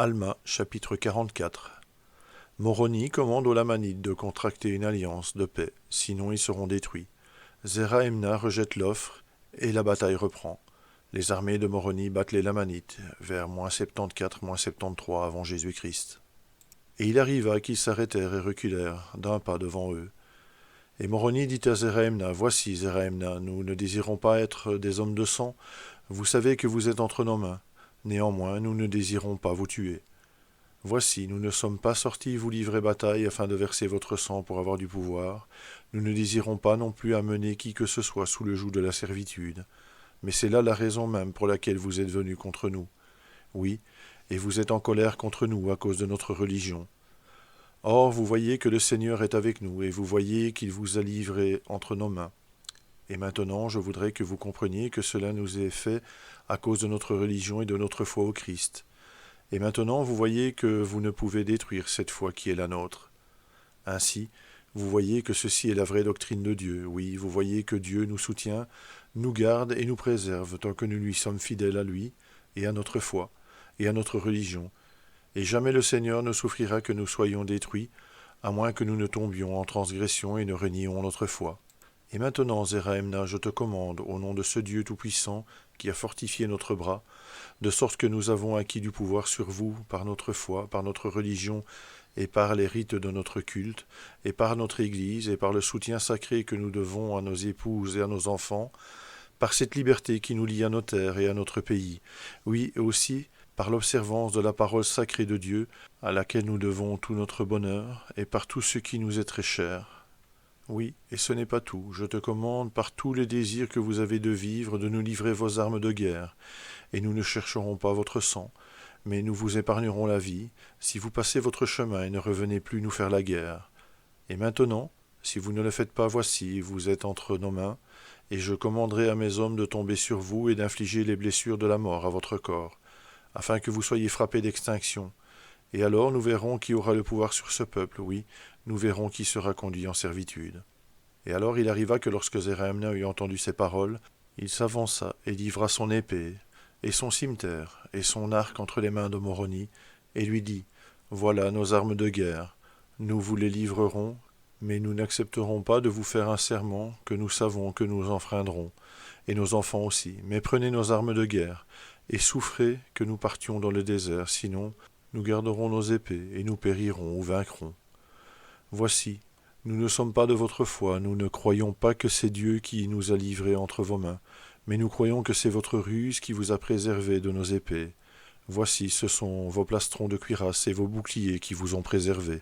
Alma, chapitre 44. Moroni commande aux Lamanites de contracter une alliance de paix, sinon ils seront détruits. Zerah-Emna rejette l'offre, et la bataille reprend. Les armées de Moroni battent les Lamanites, vers -74, -73 avant Jésus-Christ. Et il arriva qu'ils s'arrêtèrent et reculèrent d'un pas devant eux. Et Moroni dit à Zerah-Emna, « Voici, Zerah-Emna, nous ne désirons pas être des hommes de sang. Vous savez que vous êtes entre nos mains. Néanmoins, nous ne désirons pas vous tuer. Voici, nous ne sommes pas sortis vous livrer bataille afin de verser votre sang pour avoir du pouvoir. Nous ne désirons pas non plus amener qui que ce soit sous le joug de la servitude. Mais c'est là la raison même pour laquelle vous êtes venus contre nous. Oui, et vous êtes en colère contre nous à cause de notre religion. Or, vous voyez que le Seigneur est avec nous, et vous voyez qu'il vous a livrés entre nos mains. Et maintenant, je voudrais que vous compreniez que cela nous est fait à cause de notre religion et de notre foi au Christ. Et maintenant, vous voyez que vous ne pouvez détruire cette foi qui est la nôtre. Ainsi, vous voyez que ceci est la vraie doctrine de Dieu. Oui, vous voyez que Dieu nous soutient, nous garde et nous préserve tant que nous lui sommes fidèles à lui et à notre foi et à notre religion. Et jamais le Seigneur ne souffrira que nous soyons détruits, à moins que nous ne tombions en transgression et ne renions notre foi. Et maintenant, Zerah-Emna, je te commande, au nom de ce Dieu tout-puissant qui a fortifié notre bras, de sorte que nous avons acquis du pouvoir sur vous par notre foi, par notre religion et par les rites de notre culte, et par notre Église, et par le soutien sacré que nous devons à nos épouses et à nos enfants, par cette liberté qui nous lie à nos terres et à notre pays, oui, et aussi par l'observance de la parole sacrée de Dieu, à laquelle nous devons tout notre bonheur, et par tout ce qui nous est très cher. Oui, et ce n'est pas tout. Je te commande, par tous les désirs que vous avez de vivre, de nous livrer vos armes de guerre, et nous ne chercherons pas votre sang, mais nous vous épargnerons la vie, si vous passez votre chemin et ne revenez plus nous faire la guerre. Et maintenant, si vous ne le faites pas, voici, vous êtes entre nos mains, et je commanderai à mes hommes de tomber sur vous et d'infliger les blessures de la mort à votre corps, afin que vous soyez frappés d'extinction. Et alors nous verrons qui aura le pouvoir sur ce peuple, oui, nous verrons qui sera conduit en servitude. Et alors il arriva que lorsque Zerah-Emna eut entendu ces paroles, il s'avança et livra son épée, et son cimeterre, et son arc entre les mains de Moroni, et lui dit, « Voilà nos armes de guerre, nous vous les livrerons, mais nous n'accepterons pas de vous faire un serment que nous savons que nous enfreindrons, et nos enfants aussi, mais prenez nos armes de guerre, et souffrez que nous partions dans le désert, sinon nous garderons nos épées, et nous périrons ou vaincrons. Voici, nous ne sommes pas de votre foi, nous ne croyons pas que c'est Dieu qui nous a livrés entre vos mains, mais nous croyons que c'est votre ruse qui vous a préservés de nos épées. Voici, ce sont vos plastrons de cuirasse et vos boucliers qui vous ont préservés. »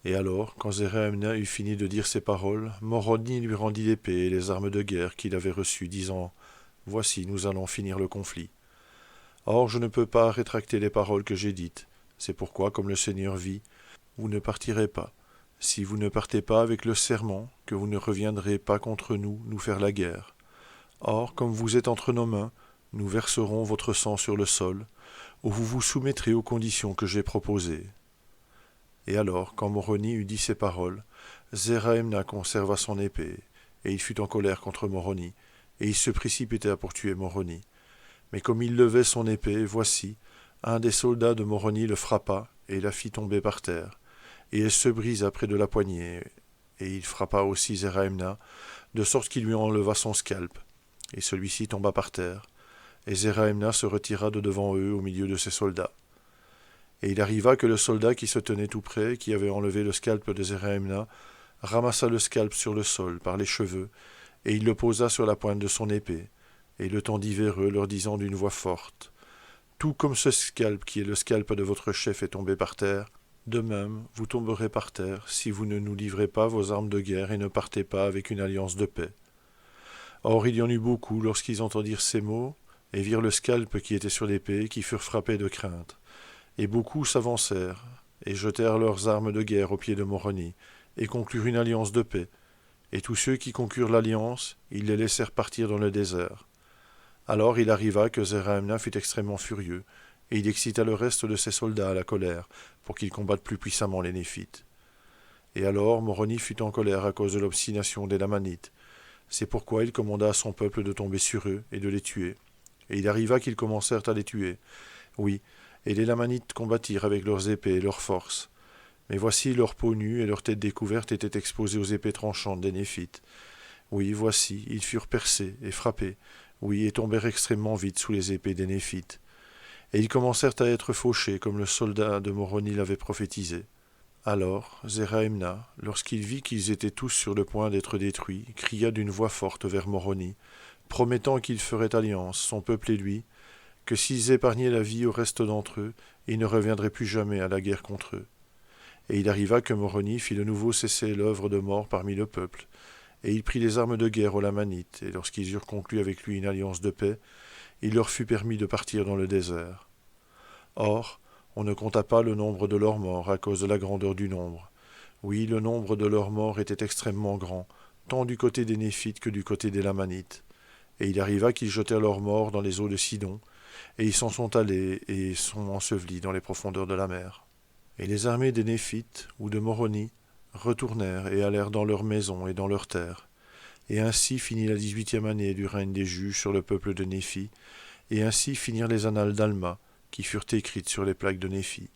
Et alors, quand Zerah-Emna eut fini de dire ces paroles, Moroni lui rendit l'épée et les armes de guerre qu'il avait reçues, disant, « Voici, nous allons finir le conflit. Or, je ne peux pas rétracter les paroles que j'ai dites. C'est pourquoi, comme le Seigneur vit, vous ne partirez pas. Si vous ne partez pas avec le serment, que vous ne reviendrez pas contre nous, nous faire la guerre. Or, comme vous êtes entre nos mains, nous verserons votre sang sur le sol, où vous vous soumettrez aux conditions que j'ai proposées. » Et alors, quand Moroni eut dit ces paroles, Zerah-Emna conserva son épée, et il fut en colère contre Moroni, et il se précipita pour tuer Moroni. Mais comme il levait son épée, voici, un des soldats de Moroni le frappa, et la fit tomber par terre, et elle se brisa près de la poignée, et il frappa aussi Zerah-Emna, de sorte qu'il lui enleva son scalp, et celui-ci tomba par terre, et Zerah-Emna se retira de devant eux au milieu de ses soldats. Et il arriva que le soldat qui se tenait tout près, qui avait enlevé le scalp de Zerah-Emna, ramassa le scalp sur le sol par les cheveux, et il le posa sur la pointe de son épée, et il le tendit vers eux, leur disant d'une voix forte, « Tout comme ce scalp qui est le scalp de votre chef est tombé par terre, de même vous tomberez par terre si vous ne nous livrez pas vos armes de guerre et ne partez pas avec une alliance de paix. » Or il y en eut beaucoup lorsqu'ils entendirent ces mots, et virent le scalp qui était sur l'épée, qui furent frappés de crainte. Et beaucoup s'avancèrent, et jetèrent leurs armes de guerre aux pieds de Moroni, et conclurent une alliance de paix. Et tous ceux qui conclurent l'alliance, ils les laissèrent partir dans le désert. Alors il arriva que Zerah-Emna fut extrêmement furieux, et il excita le reste de ses soldats à la colère, pour qu'ils combattent plus puissamment les Néphites. Et alors Moroni fut en colère à cause de l'obstination des Lamanites. C'est pourquoi il commanda à son peuple de tomber sur eux et de les tuer. Et il arriva qu'ils commencèrent à les tuer. Oui, Et les Lamanites combattirent avec leurs épées et leurs forces. Mais voici leur peau nue et leur tête découverte étaient exposées aux épées tranchantes des Néphites. Oui, voici, ils furent percés et frappés, oui, et tombèrent extrêmement vite sous les épées des Néphites. Et ils commencèrent à être fauchés, comme le soldat de Moroni l'avait prophétisé. Alors, Zéraïmna, lorsqu'il vit qu'ils étaient tous sur le point d'être détruits, cria d'une voix forte vers Moroni, promettant qu'il ferait alliance, son peuple et lui, que s'ils épargnaient la vie au reste d'entre eux, ils ne reviendraient plus jamais à la guerre contre eux. Et il arriva que Moroni fit de nouveau cesser l'œuvre de mort parmi le peuple, et il prit les armes de guerre aux Lamanites, et lorsqu'ils eurent conclu avec lui une alliance de paix, il leur fut permis de partir dans le désert. Or, on ne compta pas le nombre de leurs morts à cause de la grandeur du nombre. Oui, le nombre de leurs morts était extrêmement grand, tant du côté des Néphites que du côté des Lamanites. Et il arriva qu'ils jetèrent leurs morts dans les eaux de Sidon, et ils s'en sont allés et sont ensevelis dans les profondeurs de la mer. Et les armées des Néphites, ou de Moroni, retournèrent et allèrent dans leurs maisons et dans leurs terres. Et ainsi finit la 18e année du règne des juges sur le peuple de Néphi, et ainsi finirent les annales d'Alma, qui furent écrites sur les plaques de Néphi.